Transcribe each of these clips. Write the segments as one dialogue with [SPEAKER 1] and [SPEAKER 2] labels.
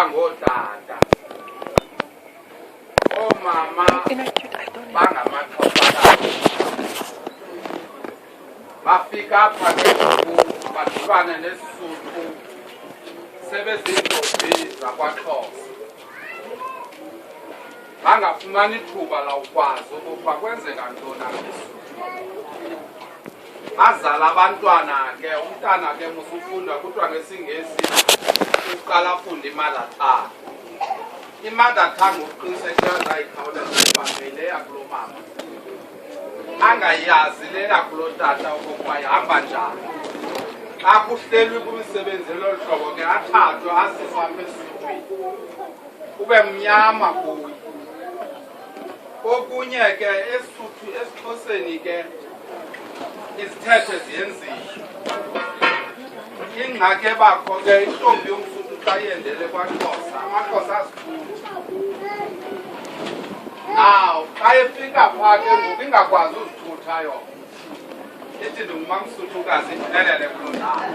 [SPEAKER 1] ngotata omama bangamaXhosa bafika apha ke badibane neSuthu sebeziintombi zakwaXhosa bangafumani ithuba lawukwazi ukuba kwenzeka ntoni ngeSuthu. Azala abantwana ke umntana ke musufunda kuthiwa ngesingesi uqala afunda imother tongue. Imother tongue uqinisekileyo azayikhawuleza ibambele yakulo mama angayazi le yakulo tata okokuba ihamba njani. Xa kuhlelwe kumsebenzi elolu hlobo ke athathwe asiswe apha esuthwini kube mnyama kuye. Okunye ke esiXhoseni ke izithethe ziyenziwe. Ingxaki ebakho ke intombi yomSuthu xa yendele kwaXhosa amaXhosa asifunda. Now xa efika phaa ke ngoku ingakwazi uzithutha yona ithi ndingumaMsuthukazi ndiphelele kuloo ndawo.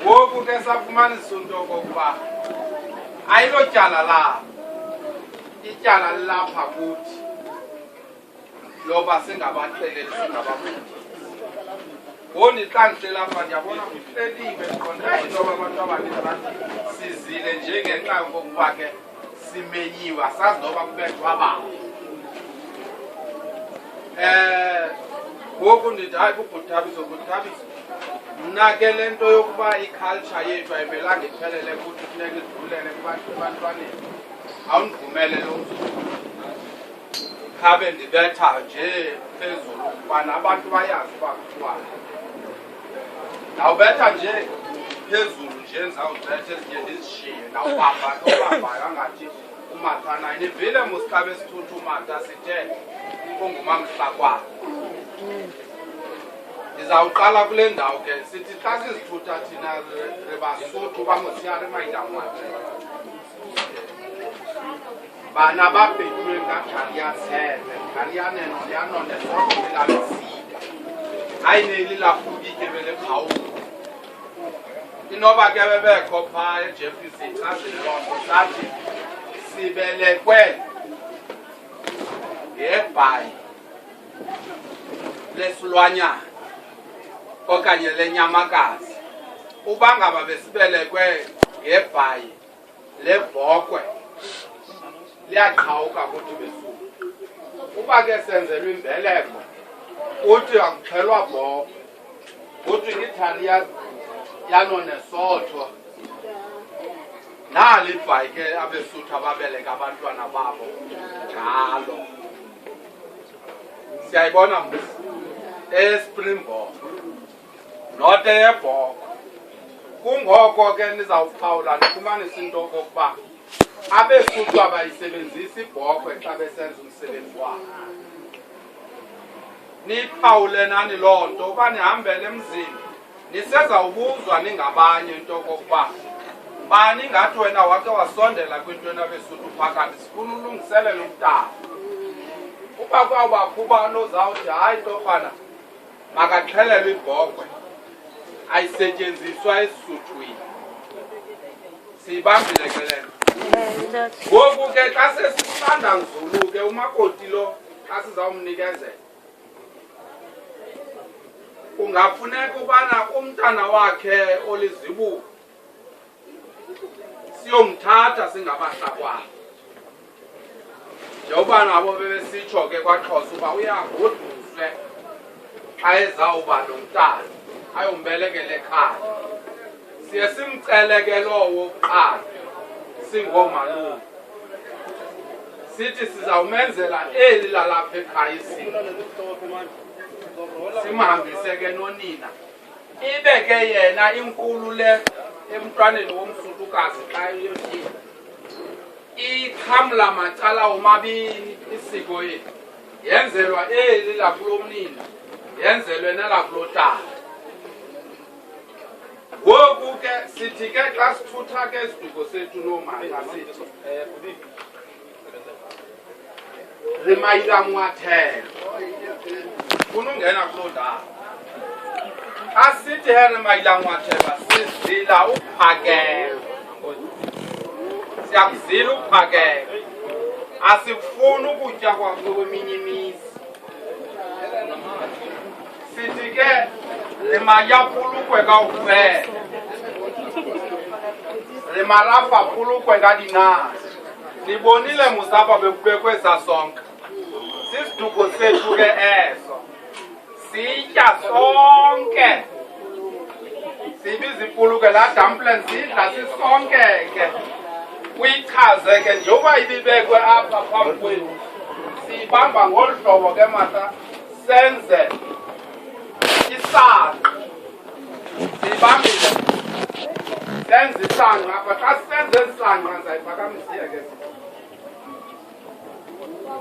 [SPEAKER 1] Ngoku ke safumanisa into okokuba ayilotyala lapha, ityala lilapha kuthi loba singabaxeleli singabafundisi. Ngoni xa ndihle lapha ndiyabona kuhleliwe ndiqonda into yoba abantu abaninzi bathi sizile nje ngenxa yokokuba ke simenyiwe asazi noba kubethwa abantu. Ngoku ndithi hayi kubhuthabiso mna ke le nto yokuba iculture yethu ayimelanga iphelele kuthi funeka idlulele ebantwaneni awundivumele lo mzuzu. Khabe ndibetha nje phezulu ukubana abantu bayazi uba kuthiwani. Ndawubetha nje phezulu nje ndizawuzibetha ezinye ndizishiye ndawubambayo angathi uMathana nivile musikhabe esithutha uMatha sithe ungumamhlakwana. Ndizawuqala kule ndawo ke sithi xa sizithutha thina reBasotho bamosiya remayidamwathe bana babhekwe ngaGaliyazele Galiyaneno liyanondesonto belalisika ayineli lafukike belekhawulo. Inoba ke bebekho phaa eJefferson xa silonto sathi sibelekwe ngebhayi lesilwanyana okanye lenyamakazi. Uba ngaba besibelekwe ngebhayi lebhokhwe liyaqhawuka kuthi beSuthu. Uba ke senzelwe imbeleko uthi akuxhelwa bhokhwe uthi ngithaliya yanonesotho. Nali ibhayi ke abeSuthu ababeleka abantwana babo ngalo. Siyayibona mbuzi eSpringbok not eyebhokhwe. Kungoko ke nizawuphawula nifumanise into okokuba abeSuthu abayisebenzisi ibhokhwe xa besenza umsebenzi wabo. Niphawule nani loo nto uba nihambele emzini nisezawubuzwa ningabanye into okokuba bani ngathi wena wake wasondela kwintweni abeSuthu phakathi sifuna ulungiselela umntana. Uba kwawubakho ubani ozawuthi hayi torhwana makaxhelelwe ibhokhwe ayisetyenziswa eSuthwini. Siyibambile ke le nto. Ngoku ke xa sesisanda nzulu ke umakoti lo xa sizawumnikezela kungafuneka ubana umntana wakhe olizibuko siyomthatha singabahlakwana. Njengoba nabo bebesitsho ke kwaXhosa uba uyagoduswe xa ezawuba nomntana ayombelekela ekhaya. Siye simcele ke lowo kuqala singoomalume sithi sizawumenzela eli lalapha ekhaya isimo simhambise ke nonina ibe ke yena inkulu le emntwaneni womSuthukazi xa yothini iqhamla macala omabini isiko yeli yenzelwa eli lakulomnina yenzelwe nelakulotata. Ngoku ke sithi ke xa sithutha ke isiduko sethu noomama sithi remayidamwathelo funa ungena kuloo ndawo. Asithi remayidamwathelo sizila uphakelwa siyakuzila ukuphakela asikufuni ukutya kwakho kweminye imizi sithi ke le mali ya pulukwe kaofela le marafa pulukwe ka dinasi nibonile musapha bekubekwe sasonke sisiduko sethu ke eso sitya sonke sibiza ipuluke la dumpling sidla sisonke ke uyichaze ke njengoba ibibekwe apha phambi kwethu siyibamba ngolu hlobo ke mata senze isanga siyibambile senze isanga apha xa senze isanga ndizayiphakamisiya ke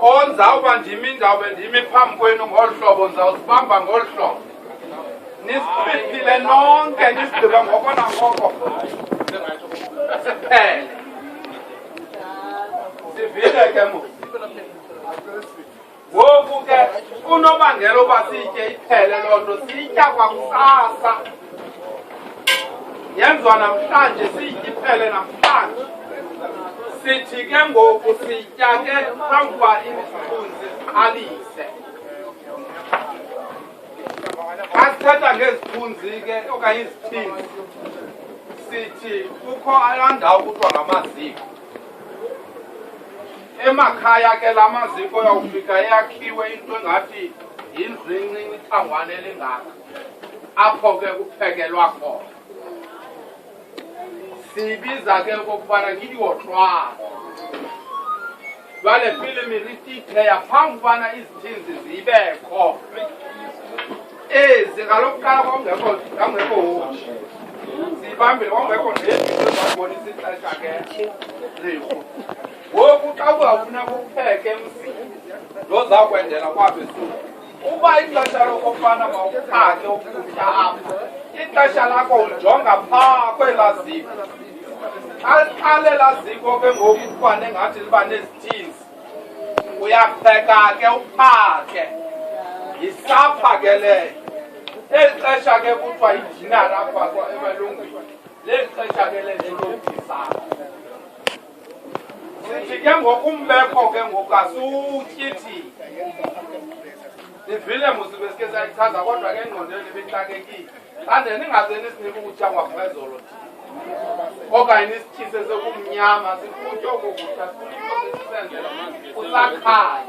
[SPEAKER 1] onzawuba ndimi ndizawube ndimi phambi kwenu ngolu hlobo ndizawusibamba ngolu hlobo nisiphiphile nonke nisigqibe ngoko nangoko siphele sivile ke mu ngoku ke unobangela uba siyitye iphele loo nto siyitya kwakusasa yenziwa namhlanje siyitye iphele namhlanje sithi ke ngoku sitya ke phambi kuba izithunzi ziqalise xa sithetha ngezithunzi ke okanye izithindi sithi kukho laa ndawo kuthiwa ngamaziko emakhaya ke la maziko yawufika eyakhiwe into engathi yindlu encinci ithangwane elingaka apho ke kuphekelwa khona siyibiza ke okokubana ngiliwotlwana lwale filimi lititheya phambi ubana izithinzi zibekho ezi ngalokuqala kwangekho hoshi siyibambile kwangekho nezinto ezabonisa ixesha ke lifu ngoku xa uzawufuna kupheke emzini lozawukwendela kwabesuku uba ixesha lokofana mawuphake ukutya apha ixesha lakho ujonga phaa kwelaa ziko xa lela ziko ke ngoku ufane ngathi liba nezithinzi uyapheka ke uphake yisapha ke leyo eli xesha ke kuthiwa yidinari apha ebalungwini leli xesha ke lelelodisana sithi ke ngoku umbeko ke ngoku asutyithi ndivile musibe sike sayichaza kodwa ke engqondweni bexakekile ande ningaze nisinike ukutya kwaphezolo okanye nisithise sekumnyama sikutya oku kutya sifuna into sisenzela usakhaya